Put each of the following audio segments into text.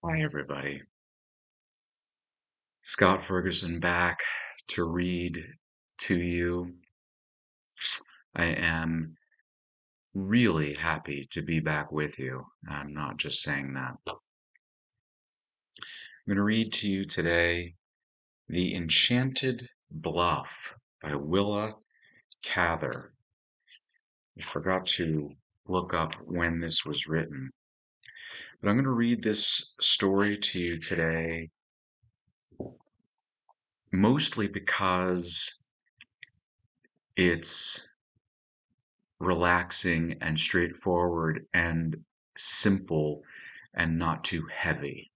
Hi, everybody. Scott Ferguson back to read to you. I am really happy to be back with you. I'm not just saying that. I'm going to read to you today The Enchanted Bluff by Willa Cather. I forgot to look up when this was written, but I'm going to read this story to you today mostly because it's relaxing and straightforward and simple and not too heavy.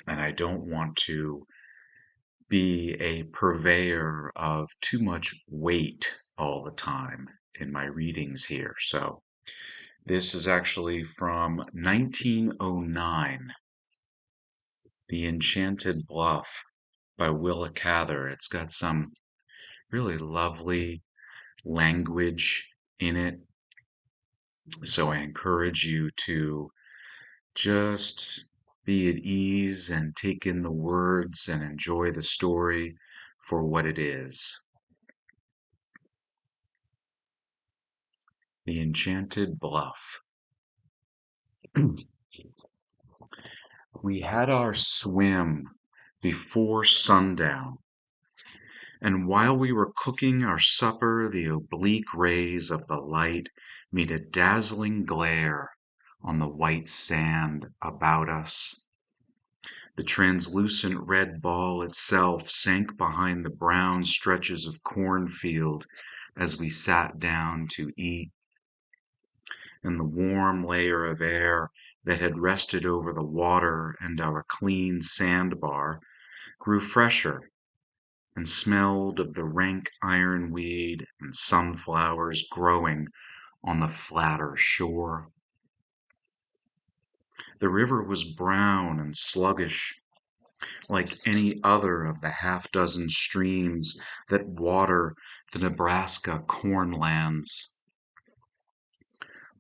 And I don't want to be a purveyor of too much weight all the time in my readings here. So this is actually from 1909, The Enchanted Bluff by Willa Cather. It's got some really lovely language in it. So I encourage you to just be at ease and take in the words and enjoy the story for what it is. The Enchanted Bluff. We had our swim before sundown, and while we were cooking our supper, the oblique rays of the light made a dazzling glare on the white sand about us. The translucent red ball itself sank behind the brown stretches of cornfield as we sat down to eat, and the warm layer of air that had rested over the water and our clean sandbar grew fresher and smelled of the rank ironweed and sunflowers growing on the flatter shore. The river was brown and sluggish, like any other of the half-dozen streams that water the Nebraska cornlands.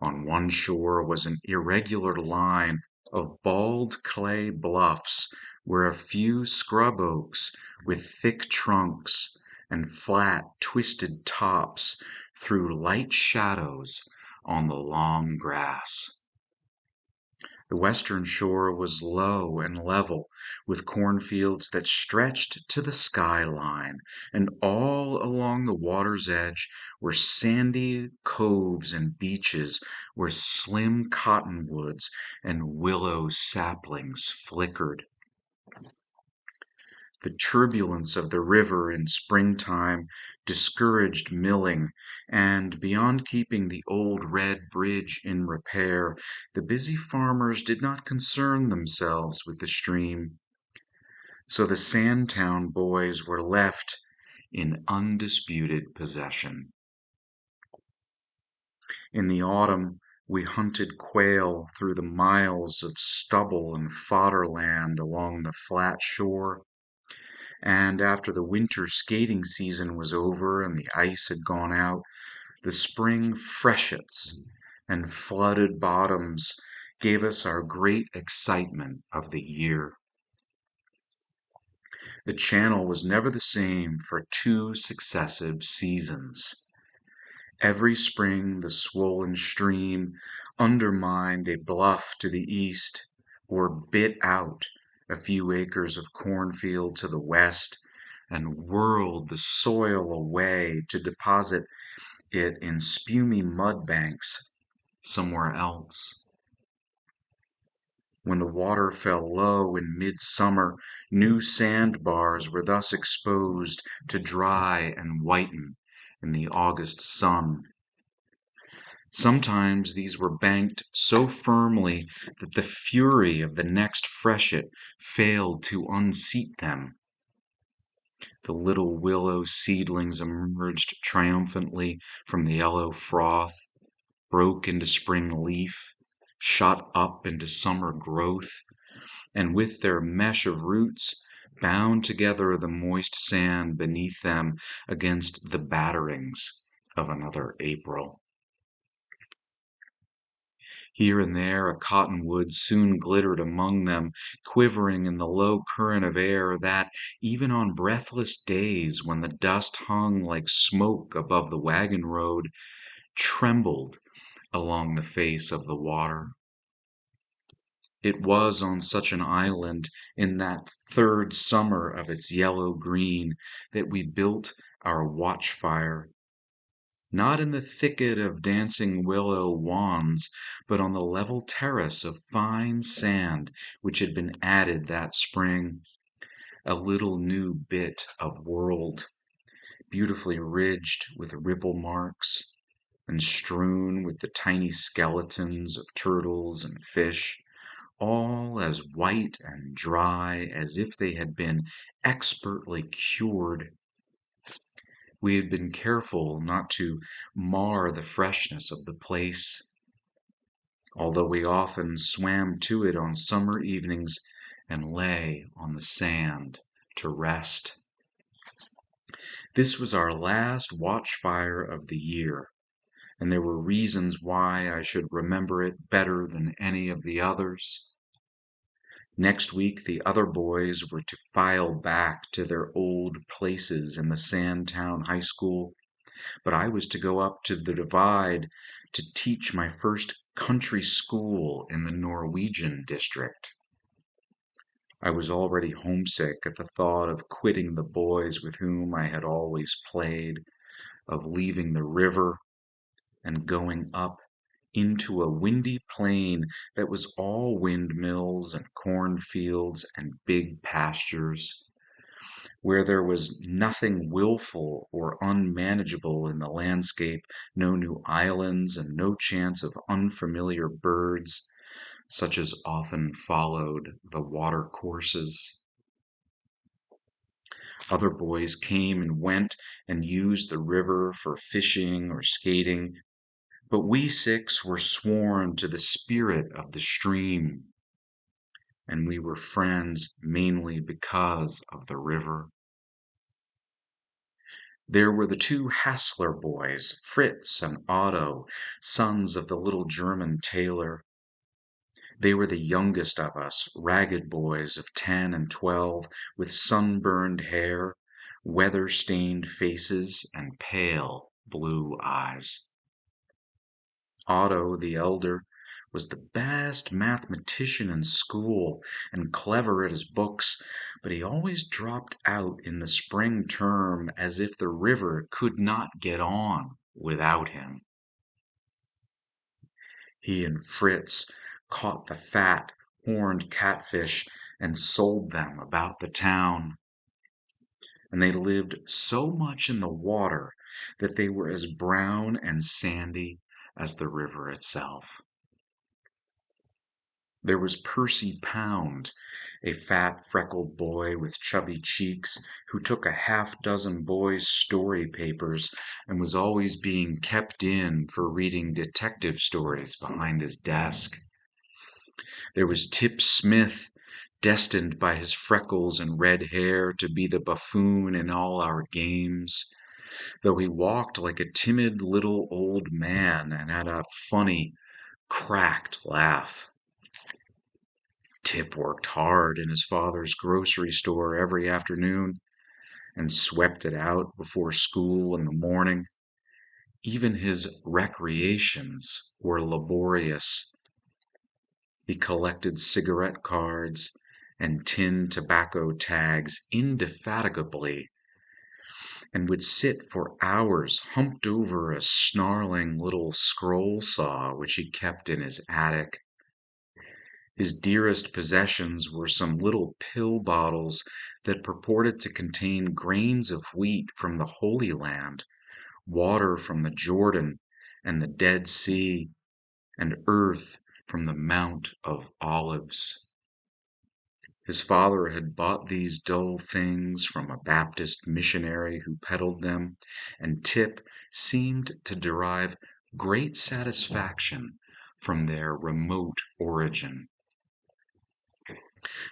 On one shore was an irregular line of bald clay bluffs where a few scrub oaks with thick trunks and flat, twisted tops threw light shadows on the long grass. The western shore was low and level, with cornfields that stretched to the sky line, and all along the water's edge were sandy coves and beaches where slim cottonwoods and willow saplings flickered. The turbulence of the river in springtime discouraged milling, and beyond keeping the old red bridge in repair, the busy farmers did not concern themselves with the stream. So the Sandtown boys were left in undisputed possession. In the autumn, we hunted quail through the miles of stubble and fodderland along the flat shore. And after the winter skating season was over and the ice had gone out, the spring freshets and flooded bottoms gave us our great excitement of the year. The channel was never the same for 2 successive seasons. Every spring the swollen stream undermined a bluff to the east or bit out a few acres of cornfield to the west and whirled the soil away to deposit it in spumy mud banks somewhere else. When the water fell low in midsummer, new sandbars were thus exposed to dry and whiten in the August sun. Sometimes these were banked so firmly that the fury of the next freshet failed to unseat them. The little willow seedlings emerged triumphantly from the yellow froth, broke into spring leaf, shot up into summer growth, and with their mesh of roots bound together the moist sand beneath them against the batterings of another April. Here and there a cottonwood soon glittered among them, quivering in the low current of air that, even on breathless days when the dust hung like smoke above the wagon road, trembled along the face of the water. It was on such an island, in that third summer of its yellow green, that we built our watchfire, not in the thicket of dancing willow wands, but on the level terrace of fine sand which had been added that spring, a little new bit of world, beautifully ridged with ripple marks, and strewn with the tiny skeletons of turtles and fish, all as white and dry as if they had been expertly cured. We had been careful not to mar the freshness of the place, although we often swam to it on summer evenings and lay on the sand to rest. This was our last watchfire of the year, and there were reasons why I should remember it better than any of the others. Next week the other boys were to file back to their old places in the Sandtown High School, but I was to go up to the Divide to teach my first country school in the Norwegian district. I was already homesick at the thought of quitting the boys with whom I had always played, of leaving the river and going up into a windy plain that was all windmills and cornfields and big pastures, where there was nothing willful or unmanageable in the landscape, no new islands and no chance of unfamiliar birds, such as often followed the water courses. Other boys came and went and used the river for fishing or skating, but we six were sworn to the spirit of the stream, and we were friends mainly because of the river. There were the two Hassler boys, Fritz and Otto, sons of the little German tailor. They were the youngest of us, ragged boys of 10 and 12, with sunburned hair, weather-stained faces, and pale blue eyes. Otto, the elder, was the best mathematician in school and clever at his books, but he always dropped out in the spring term as if the river could not get on without him. He and Fritz caught the fat, horned catfish and sold them about the town, and they lived so much in the water that they were as brown and sandy as the river itself. There was Percy Pound, a fat, freckled boy with chubby cheeks, who took a half-dozen boys' story papers and was always being kept in for reading detective stories behind his desk. There was Tip Smith, destined by his freckles and red hair to be the buffoon in all our games, though he walked like a timid little old man and had a funny, cracked laugh. Tip worked hard in his father's grocery store every afternoon and swept it out before school in the morning. Even his recreations were laborious. He collected cigarette cards and tin tobacco tags indefatigably, and would sit for hours humped over a snarling little scroll saw which he kept in his attic. His dearest possessions were some little pill bottles that purported to contain grains of wheat from the Holy Land, water from the Jordan and the Dead Sea, and earth from the Mount of Olives. His father had bought these dull things from a Baptist missionary who peddled them, and Tip seemed to derive great satisfaction from their remote origin.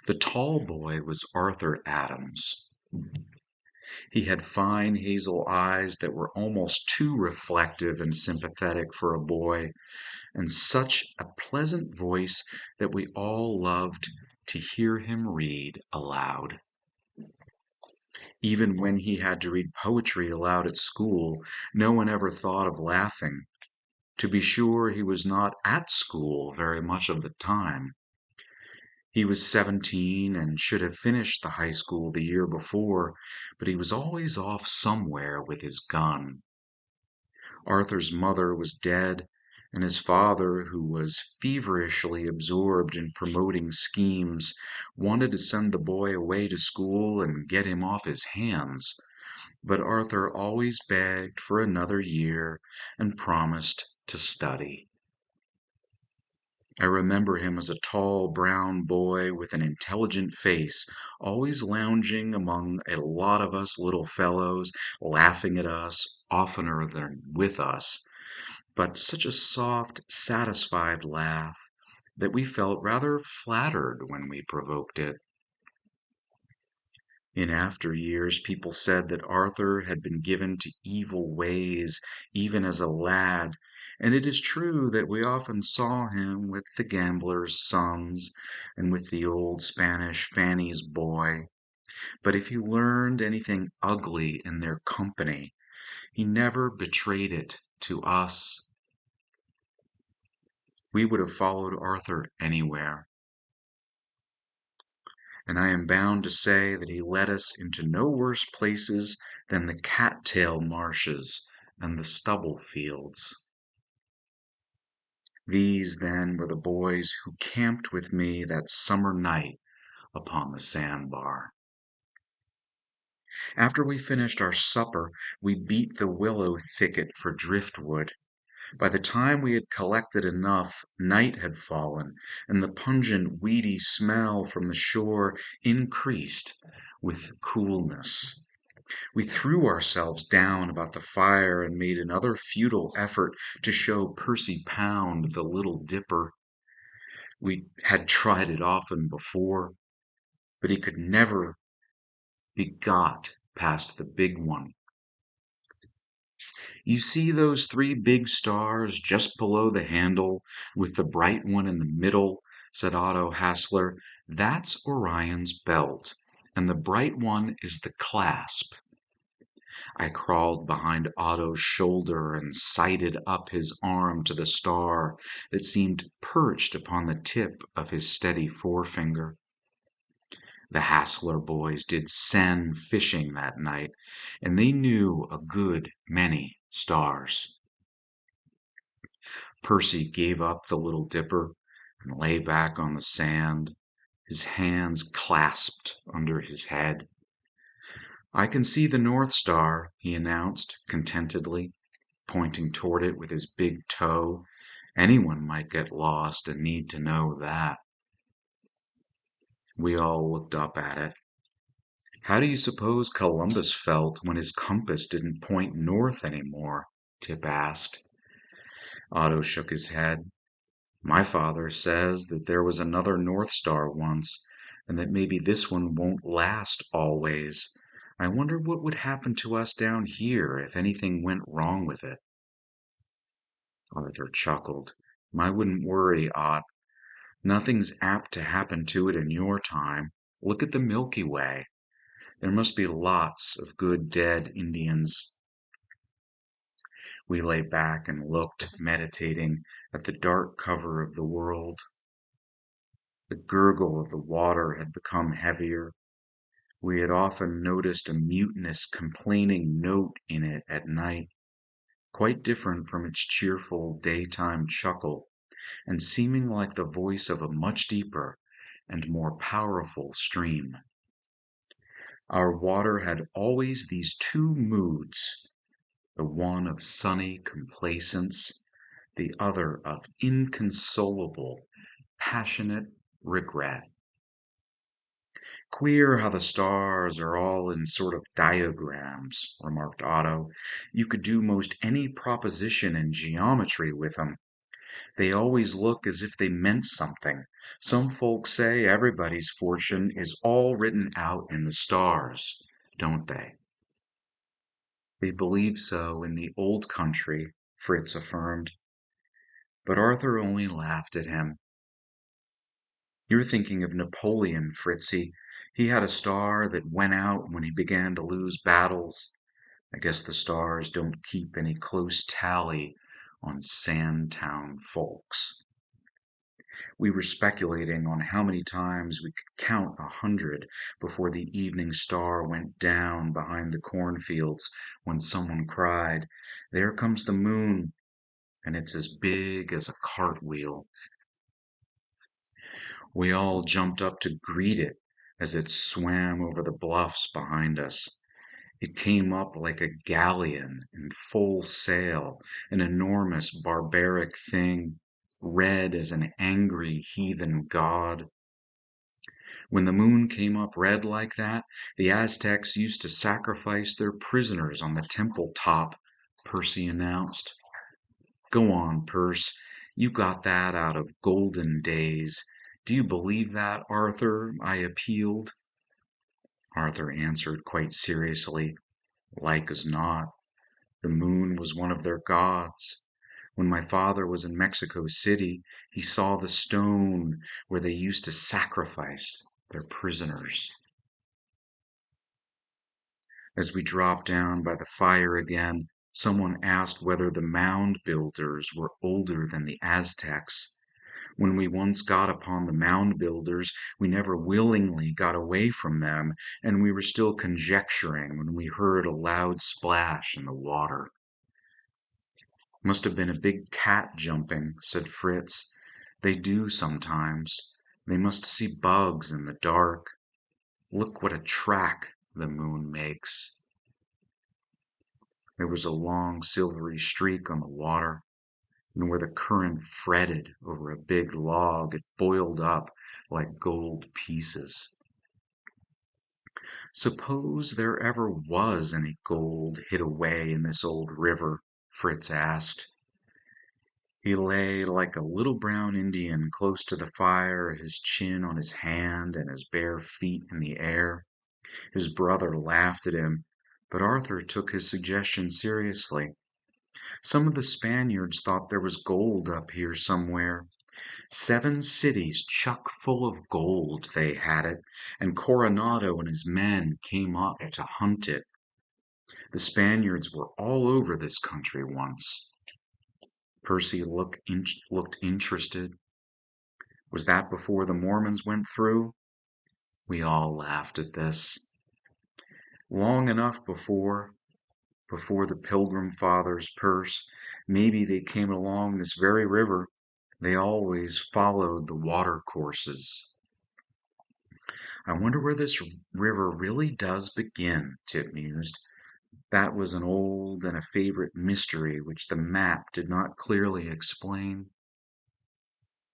The tall boy was Arthur Adams. He had fine hazel eyes that were almost too reflective and sympathetic for a boy, and such a pleasant voice that we all loved to hear him read aloud. Even when he had to read poetry aloud at school, no one ever thought of laughing. To be sure, he was not at school very much of the time. He was 17 and should have finished the high school the year before, but he was always off somewhere with his gun. Arthur's mother was dead, and his father, who was feverishly absorbed in promoting schemes, wanted to send the boy away to school and get him off his hands. But Arthur always begged for another year and promised to study. I remember him as a tall brown boy with an intelligent face, always lounging among a lot of us little fellows, laughing at us oftener than with us, but such a soft, satisfied laugh that we felt rather flattered when we provoked it. In after years, people said that Arthur had been given to evil ways even as a lad, and it is true that we often saw him with the gamblers' sons and with the old Spanish Fanny's boy. But if he learned anything ugly in their company, he never betrayed it to us. We would have followed Arthur anywhere, and I am bound to say that he led us into no worse places than the cattail marshes and the stubble fields. These, then, were the boys who camped with me that summer night upon the sandbar. After we finished our supper, we beat the willow thicket for driftwood. By the time we had collected enough, night had fallen, and the pungent, weedy smell from the shore increased with coolness. We threw ourselves down about the fire and made another futile effort to show Percy Pound the Little Dipper. We had tried it often before, but he could never be got past the big one. You see those three big stars just below the handle, with the bright one in the middle, said Otto Hassler. That's Orion's belt, and the bright one is the clasp. I crawled behind Otto's shoulder and sighted up his arm to the star that seemed perched upon the tip of his steady forefinger. The Hassler boys did seine fishing that night, and they knew a good many stars. Percy gave up the Little Dipper and lay back on the sand, his hands clasped under his head. I can see the North Star, he announced contentedly, pointing toward it with his big toe. Anyone might get lost and need to know that. We all looked up at it. How do you suppose Columbus felt when his compass didn't point north anymore? Tip asked. Otto shook his head. My father says that there was another North Star once, and that maybe this one won't last always. I wonder what would happen to us down here if anything went wrong with it. Arthur chuckled. I wouldn't worry, Ott. Nothing's apt to happen to it in your time. Look at the Milky Way. There must be lots of good dead Indians. We lay back and looked, meditating, at the dark cover of the world. The gurgle of the water had become heavier. We had often noticed a mutinous, complaining note in it at night, quite different from its cheerful daytime chuckle, and seeming like the voice of a much deeper and more powerful stream. Our water had always these two moods, the one of sunny complacence, the other of inconsolable, passionate regret. Queer how the stars are all in sort of diagrams, remarked Otto. You could do most any proposition in geometry with 'em. They always look as if they meant something. Some folks say everybody's fortune is all written out in the stars, don't they? They believed so in the old country, Fritz affirmed, but Arthur only laughed at him. You're thinking of Napoleon, Fritzy. He had a star that went out when he began to lose battles. I guess the stars don't keep any close tally on Sandtown folks. We were speculating on how many times we could count 100 before the evening star went down behind the cornfields when someone cried, "There comes the moon, and it's as big as a cartwheel." We all jumped up to greet it as it swam over the bluffs behind us. It came up like a galleon in full sail, an enormous barbaric thing, red as an angry heathen god. When the moon came up red like that, the Aztecs used to sacrifice their prisoners on the temple top, Percy announced. Go on, Perce. You got that out of golden days. Do you believe that, Arthur? I appealed. Arthur answered quite seriously, like as not. The moon was one of their gods. When my father was in Mexico City, he saw the stone where they used to sacrifice their prisoners. As we dropped down by the fire again, someone asked whether the mound builders were older than the Aztecs. When we once got upon the mound builders, we never willingly got away from them, and we were still conjecturing when we heard a loud splash in the water. Must have been a big cat jumping, said Fritz. They do sometimes. They must see bugs in the dark. Look what a track the moon makes. There was a long silvery streak on the water, and where the current fretted over a big log, it boiled up like gold pieces. Suppose there ever was any gold hid away in this old river? Fritz asked. He lay like a little brown Indian close to the fire, his chin on his hand and his bare feet in the air. His brother laughed at him, but Arthur took his suggestion seriously. Some of the Spaniards thought there was gold up here somewhere. 7 cities chock full of gold, they had it, and Coronado and his men came up to hunt it. The Spaniards were all over this country once. Percy looked interested. Was that before the Mormons went through? We all laughed at this. Long enough before the Pilgrim Fathers, Perce. Maybe they came along this very river. They always followed the water courses. I wonder where this river really does begin, Tip mused. That was an old and a favorite mystery which the map did not clearly explain.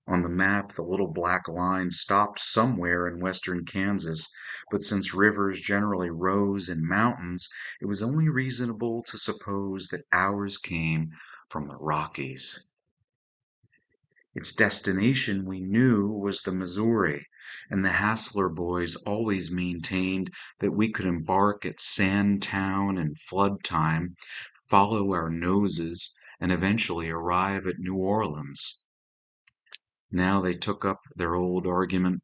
On the map, the little black line stopped somewhere in western Kansas, but since rivers generally rose in mountains, it was only reasonable to suppose that ours came from the Rockies. Its destination, we knew, was the Missouri, and the Hassler boys always maintained that we could embark at Sandtown in flood time, follow our noses, and eventually arrive at New Orleans. Now they took up their old argument.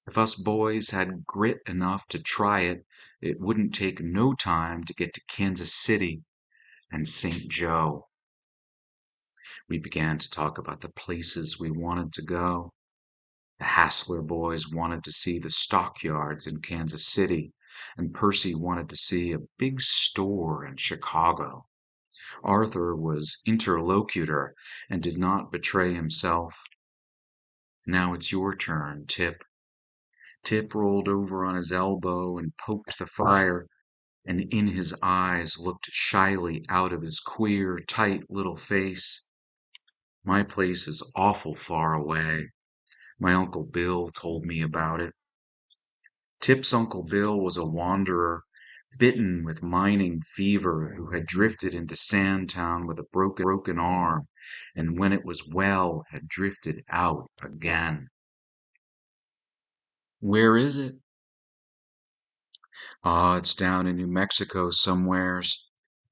If us boys had grit enough to try it, it wouldn't take no time to get to Kansas City and St. Joe. We began to talk about the places we wanted to go. The Hassler boys wanted to see the stockyards in Kansas City, and Percy wanted to see a big store in Chicago. Arthur was interlocutor and did not betray himself. Now it's your turn, Tip. Tip rolled over on his elbow and poked the fire, and in his eyes looked shyly out of his queer, tight little face. My place is awful far away. My Uncle Bill told me about it. Tip's Uncle Bill was a wanderer, bitten with mining fever, who had drifted into Sandtown with a broken arm, and when it was well had drifted out again. Where is it? It's down in New Mexico somewheres.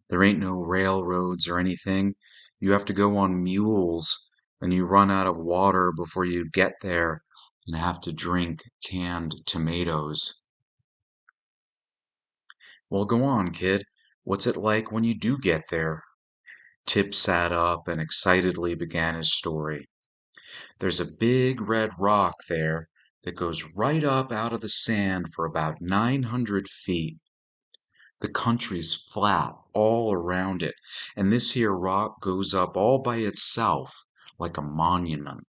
There ain't no railroads or anything. You have to go on mules, and you run out of water before you get there and have to drink canned tomatoes. Well, go on, kid. What's it like when you do get there? Tip sat up and excitedly began his story. There's a big red rock there that goes right up out of the sand for about 900 feet. The country's flat all around it, and this here rock goes up all by itself like a monument.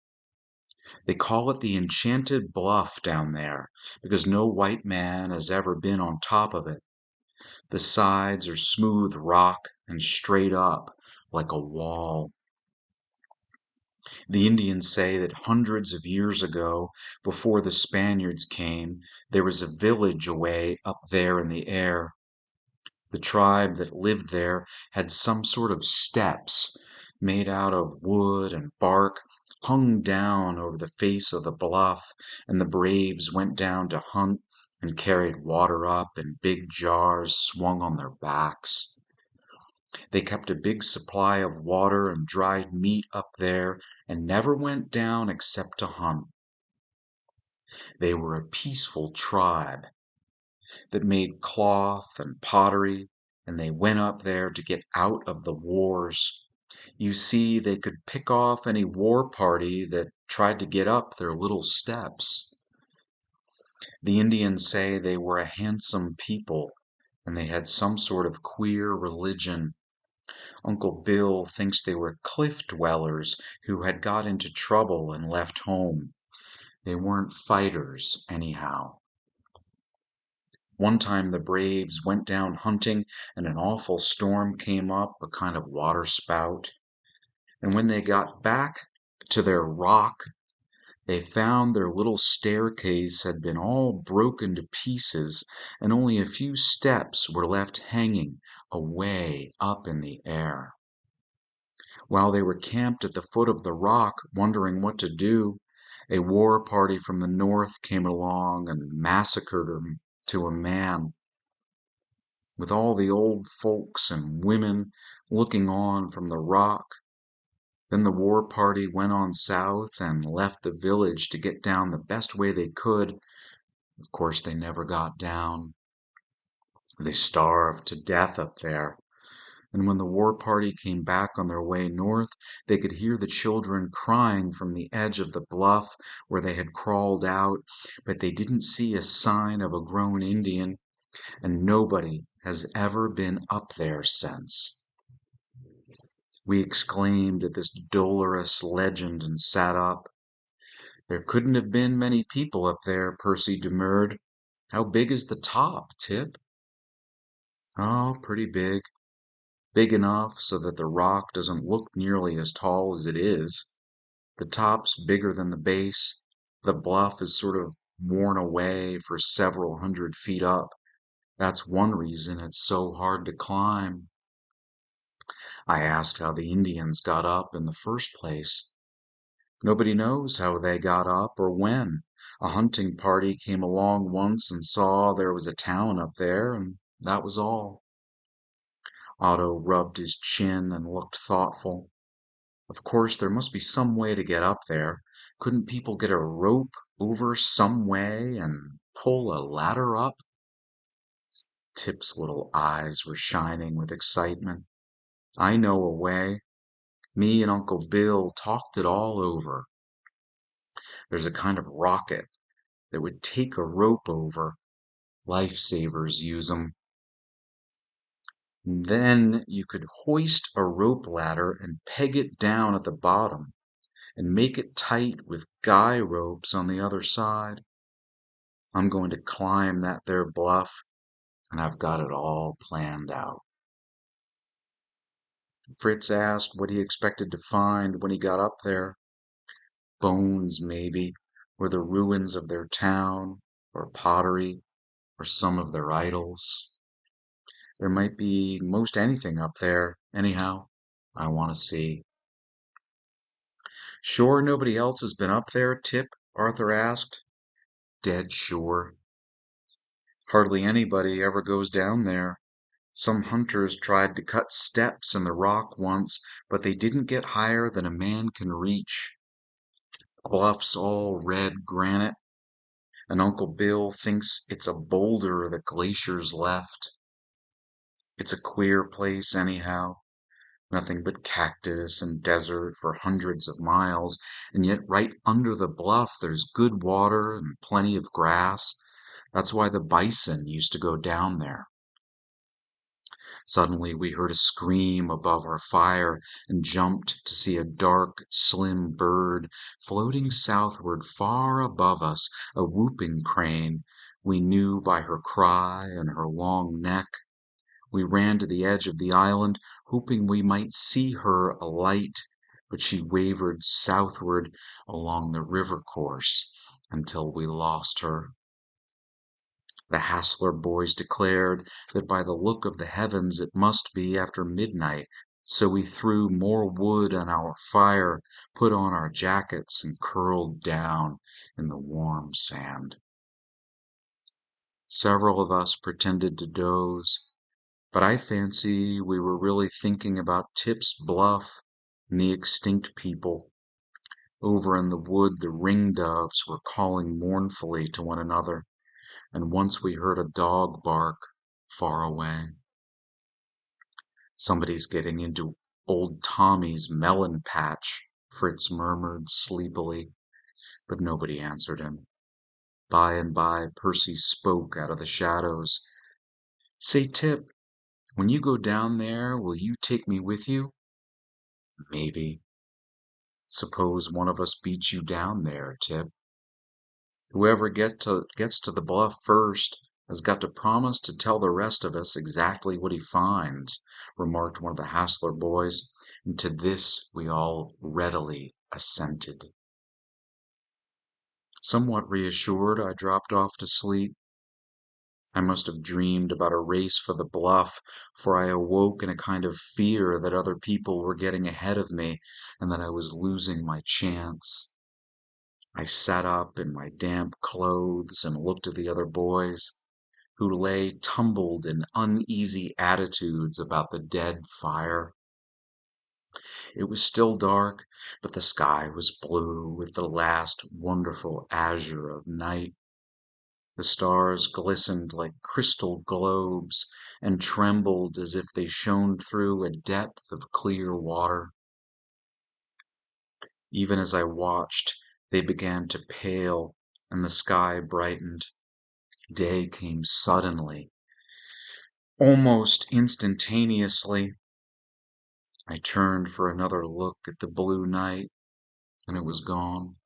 They call it the Enchanted Bluff down there because no white man has ever been on top of it. The sides are smooth rock and straight up like a wall. The Indians say that hundreds of years ago, before the Spaniards came, there was a village away up there in the air. The tribe that lived there had some sort of steps made out of wood and bark hung down over the face of the bluff, and the braves went down to hunt and carried water up in big jars swung on their backs. They kept a big supply of water and dried meat up there and never went down except to hunt. They were a peaceful tribe that made cloth and pottery, and they went up there to get out of the wars. You see, they could pick off any war party that tried to get up their little steps. The Indians say they were a handsome people, and they had some sort of queer religion. Uncle Bill thinks they were cliff dwellers who had got into trouble and left home. They weren't fighters, anyhow. One time the braves went down hunting and an awful storm came up, a kind of water spout. And when they got back to their rock, they found their little staircase had been all broken to pieces and only a few steps were left hanging away up in the air. While they were camped at the foot of the rock, wondering what to do, a war party from the north came along and massacred them to a man, with all the old folks and women looking on from the rock. Then the war party went on south and left the village to get down the best way they could. Of course, they never got down. They starved to death up there. And when the war party came back on their way north, they could hear the children crying from the edge of the bluff where they had crawled out, but they didn't see a sign of a grown Indian, and nobody has ever been up there since. We exclaimed at this dolorous legend and sat up. There couldn't have been many people up there, Percy demurred. How big is the top, Tip? Oh, pretty big. Big enough so that the rock doesn't look nearly as tall as it is. The top's bigger than the base. The bluff is sort of worn away for several hundred feet up. That's one reason it's so hard to climb. I asked how the Indians got up in the first place. Nobody knows how they got up or when. A hunting party came along once and saw there was a town up there, and that was all. Otto rubbed his chin and looked thoughtful. Of course, there must be some way to get up there. Couldn't people get a rope over some way and pull a ladder up? Tip's little eyes were shining with excitement. I know a way. Me and Uncle Bill talked it all over. There's a kind of rocket that would take a rope over. Lifesavers use 'em. Then you could hoist a rope ladder and peg it down at the bottom and make it tight with guy ropes on the other side. I'm going to climb that there bluff, and I've got it all planned out. Fritz asked what he expected to find when he got up there. Bones, maybe, or the ruins of their town, or pottery, or some of their idols. There might be most anything up there, anyhow. I want to see. Sure nobody else has been up there, Tip? Arthur asked. Dead sure. Hardly anybody ever goes down there. Some hunters tried to cut steps in the rock once, but they didn't get higher than a man can reach. Bluff's all red granite, and Uncle Bill thinks it's a boulder the glaciers left. It's a queer place anyhow. Nothing but cactus and desert for hundreds of miles, and yet right under the bluff there's good water and plenty of grass. That's why the bison used to go down there. Suddenly we heard a scream above our fire and jumped to see a dark, slim bird floating southward far above us, a whooping crane we knew by her cry and her long neck. We ran to the edge of the island, hoping we might see her alight, but she wavered southward along the river course until we lost her. The Hassler boys declared that by the look of the heavens it must be after midnight, so we threw more wood on our fire, put on our jackets, and curled down in the warm sand. Several of us pretended to doze, but I fancy we were really thinking about Tip's Bluff and the extinct people. Over in the wood the ringdoves were calling mournfully to one another, and once we heard a dog bark far away. Somebody's getting into old Tommy's melon patch, Fritz murmured sleepily, but nobody answered him. By and by Percy spoke out of the shadows. Say, Tip, when you go down there, will you take me with you? Maybe. Suppose one of us beats you down there, Tip. Whoever gets to the bluff first has got to promise to tell the rest of us exactly what he finds, remarked one of the Hassler boys, and to this we all readily assented. Somewhat reassured, I dropped off to sleep. I must have dreamed about a race for the bluff, for I awoke in a kind of fear that other people were getting ahead of me and that I was losing my chance. I sat up in my damp clothes and looked at the other boys, who lay tumbled in uneasy attitudes about the dead fire. It was still dark, but the sky was blue with the last wonderful azure of night. The stars glistened like crystal globes and trembled as if they shone through a depth of clear water. Even as I watched, they began to pale and the sky brightened. Day came suddenly, almost instantaneously. I turned for another look at the blue night, and it was gone.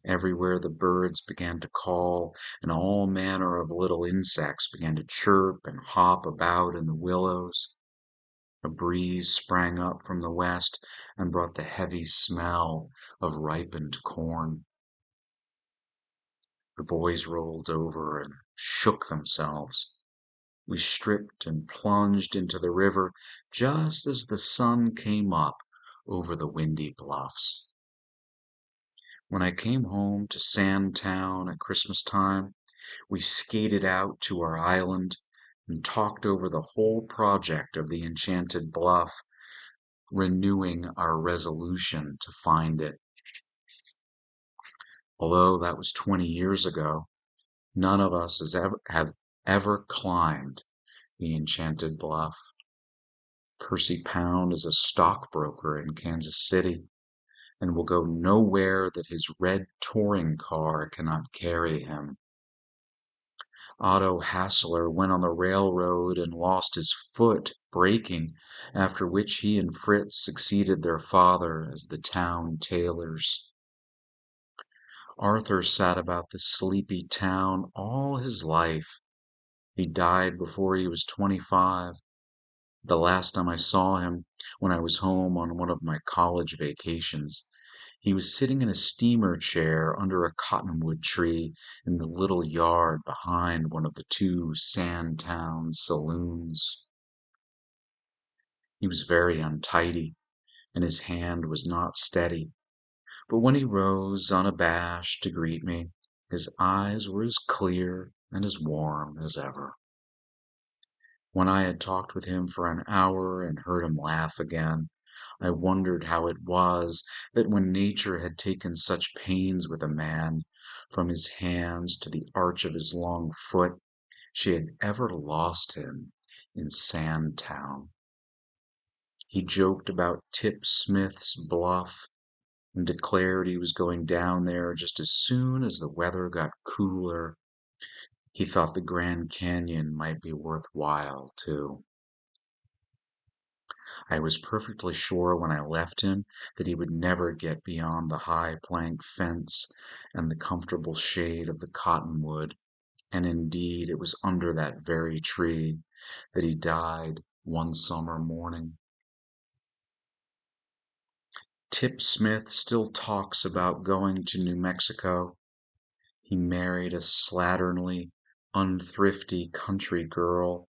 Everywhere the birds began to call, and all manner of little insects began to chirp and hop about in the willows. A breeze sprang up from the west and brought the heavy smell of ripened corn. The boys rolled over and shook themselves. We stripped and plunged into the river just as the sun came up over the windy bluffs. When I came home to Sandtown at Christmas time, we skated out to our island and talked over the whole project of the Enchanted Bluff, renewing our resolution to find it. Although that was 20 years ago, none of us have ever climbed the Enchanted Bluff. Percy Pound is a stockbroker in Kansas City and will go nowhere that his red touring car cannot carry him. Otto Hassler went on the railroad and lost his foot braking, after which he and Fritz succeeded their father as the town tailors. Arthur sat about the sleepy town all his life. He died before he was 25. The last time I saw him, when I was home on one of my college vacations, he was sitting in a steamer chair under a cottonwood tree in the little yard behind one of the two Sandtown saloons. He was very untidy, and his hand was not steady, but when he rose unabashed to greet me, his eyes were as clear and as warm as ever. When I had talked with him for an hour and heard him laugh again, I wondered how it was that when nature had taken such pains with a man, from his hands to the arch of his long foot, she had ever lost him in Sandtown. He joked about Tip Smith's Bluff and declared he was going down there just as soon as the weather got cooler. He thought the Grand Canyon might be worthwhile, too. I was perfectly sure when I left him that he would never get beyond the high plank fence and the comfortable shade of the cottonwood, and indeed it was under that very tree that he died one summer morning. Tip Smith still talks about going to New Mexico. He married a slatternly, unthrifty country girl,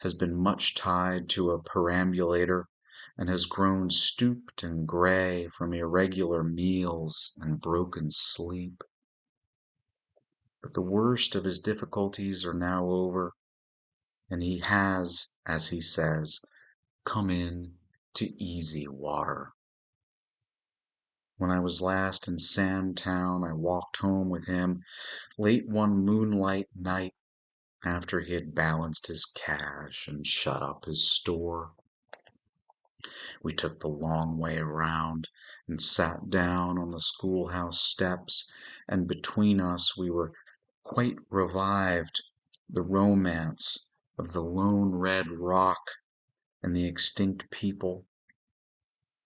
has been much tied to a perambulator, and has grown stooped and gray from irregular meals and broken sleep. But the worst of his difficulties are now over, and he has, as he says, come in to easy water. When I was last in Sandtown, I walked home with him late one moonlight night after he had balanced his cash and shut up his store. We took the long way around and sat down on the schoolhouse steps, and between us we were quite revived the romance of the lone red rock and the extinct people.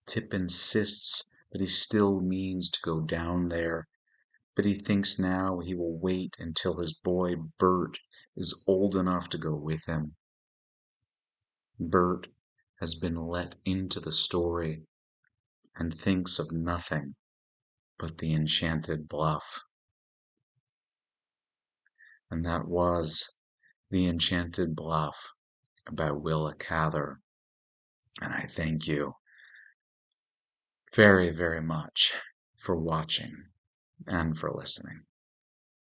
Tip insists that he still means to go down there, but he thinks now he will wait until his boy Bert is old enough to go with him. Bert has been let into the story and thinks of nothing but the Enchanted Bluff. And that was The Enchanted Bluff by Willa Cather. And I thank you very, very much for watching and for listening.